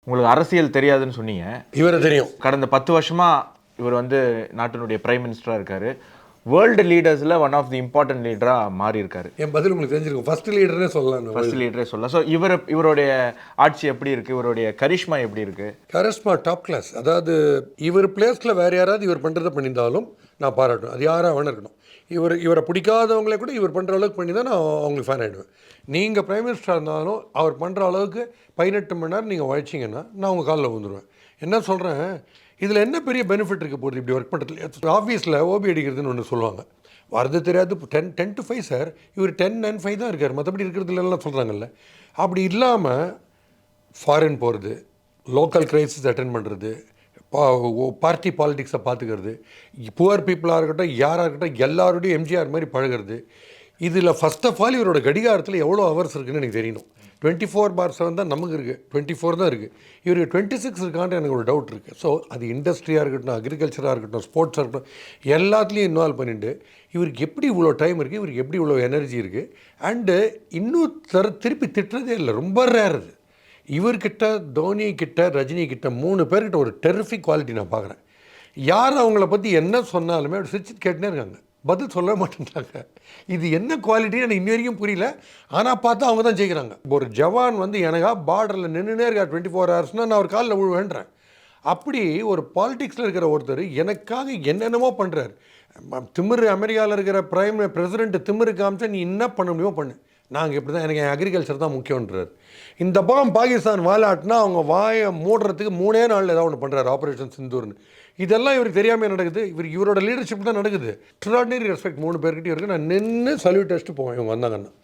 உங்களுக்கு அரசியல் தெரியாதுன்னு சொன்னீங்க. இவரை தெரியும். கடந்த 10 வருஷமா இவர் வந்து நாட்டினுடைய பிரைம் மினிஸ்டராக இருக்காரு. வேர்ல்டு லீடர்ஸில் ஒன் ஆஃப் தி இம்பார்ட்டன்ட் லீடராக மாறி இருக்காரு. என் பதில் உங்களுக்கு தெரிஞ்சிருக்கும். ஃபர்ஸ்ட் லீடர்னே சொல்லலாம். ஃபர்ஸ்ட் லீடரே சொல்லலாம். ஸோ இவருடைய ஆட்சி எப்படி இருக்குது, இவருடைய கரிஷ்மா எப்படி இருக்குது? Charisma top class. அதாவது இவர் பிளேஸில் வேறு யாராவது இவர் பண்ணுறதை பண்ணியிருந்தாலும் நான் பாராட்டுவேன். அது யாராக வேணும் இருக்கணும். இவரை பிடிக்காதவங்களே கூட இவர் பண்ணுற அளவுக்கு பண்ணி தான் நான் அவங்களுக்கு ஃபேன் ஆகிடுவேன். நீங்கள் பிரைம் மினிஸ்டராக இருந்தாலும் அவர் பண்ணுற அளவுக்கு 18 மணி நேரம் நீங்கள் உழைச்சிங்கன்னா நான் உங்கள் காலில் விழுந்துருவேன். என்ன சொல்கிறேன், இதில் என்ன பெரிய பெனிஃபிட் இருக்க போகுது இப்படி ஒர்க் பண்ணுறதுல? ஆஃபீஸில் ஓபி அடிக்கிறதுன்னு ஒன்று சொல்லுவாங்க. வரது தெரியாது. 10 to 5 சார், இவர் 10 and 5 தான் இருக்கார். மற்றபடி இருக்கிறதுலாம் சொல்கிறாங்கல்ல. அப்படி இல்லாமல் ஃபாரின் போகிறது, லோக்கல் கிரைசிஸ் அட்டென்ட் பண்ணுறது, பார்ட்டி பாலிடிக்ஸை பார்த்துக்கிறது, புவர் பீப்புளாக இருக்கட்டும் யாராக இருக்கட்டும் எல்லாரோடையும் எம்ஜிஆர் மாதிரி பழகிறது. இதில் ஃபஸ்ட் ஆஃப் ஆல் இவரோட கடிகாரத்தில் எவ்வளோ ஹவர்ஸ் இருக்குதுன்னு எனக்கு தெரியணும். 24/7 தான் நமக்கு இருக்குது, 24 தான் இருக்குது. இவருக்கு 26 இருக்கான்ட்டு எனக்கு ஒரு டவுட் இருக்குது. ஸோ அது இண்டஸ்ட்ரியாக இருக்கட்டும், அக்ரிகல்ச்சராக இருக்கட்டும், ஸ்போர்ட்ஸாக இருக்கட்டும், எல்லாத்துலேயும் இன்வால்வ் பண்ணிட்டு இவருக்கு எப்படி இவ்வளோ டைம் இருக்குது, இவருக்கு எப்படி இவ்வளோ எனர்ஜி இருக்குது. அண்டு இன்னும் திருப்பி திட்டுறதே இல்லை, ரொம்ப ரேர் அது. இவர்கிட்ட, தோனி கிட்ட, ரஜினி கிட்ட 3 பேர்கிட்ட ஒரு டெரிஃபிக் குவாலிட்டி நான் பார்க்குறேன். யார் அவங்கள பற்றி என்ன சொன்னாலுமே அப்படி சிரிச்சு கேட்டுனே இருக்காங்க, பதில் சொல்ல மாட்டேன்றாங்க. இது என்ன குவாலிட்டின்னு எனக்கு இன்ன வரைக்கும் புரியல. ஆனால் பார்த்தா அவங்க தான் ஜெயிக்கிறாங்க. ஒரு ஜவான் வந்து எனக்கா பார்டரில் நின்றுனே இருக்கா 24 ஹவர்ஸ்னால் நான் ஒரு காலில் விழுவேன்றேன். அப்படி ஒரு பாலிடிக்ஸில் இருக்கிற ஒருத்தர் எனக்காக என்னென்னமோ பண்ணுறாரு. திமிரு அமெரிக்காவில் இருக்கிற பிரசிடென்ட் திமிரு காமிச்சா நீ என்ன பண்ண முடியுமோ பண்ணு, நாங்கள் இப்படி தான், எனக்கு என் அக்ரிகல்ச்சர் தான் முக்கியன்றார். இந்த பக்கம் பாகிஸ்தான் வாலாட்டினா அவங்க வாயை மூடுறதுக்கு 3 நாளில் ஏதாவது ஒன்று பண்ணுறாரு, ஆப்ரேஷன் சிந்தூர்னு. இதெல்லாம் இவருக்கு தெரியாமல் நடக்குது. இவரோட லீடர்ஷிப் தான் நடக்குது. எக்ஸ்ட்ராடினரி ரெஸ்பெக்ட் 3 பேர்கிட்டையும் இருக்குது. நான் நின்று சல்யூட் அடிச்சுட்டு போவேன் இவங்க வந்தாங்கன்னா.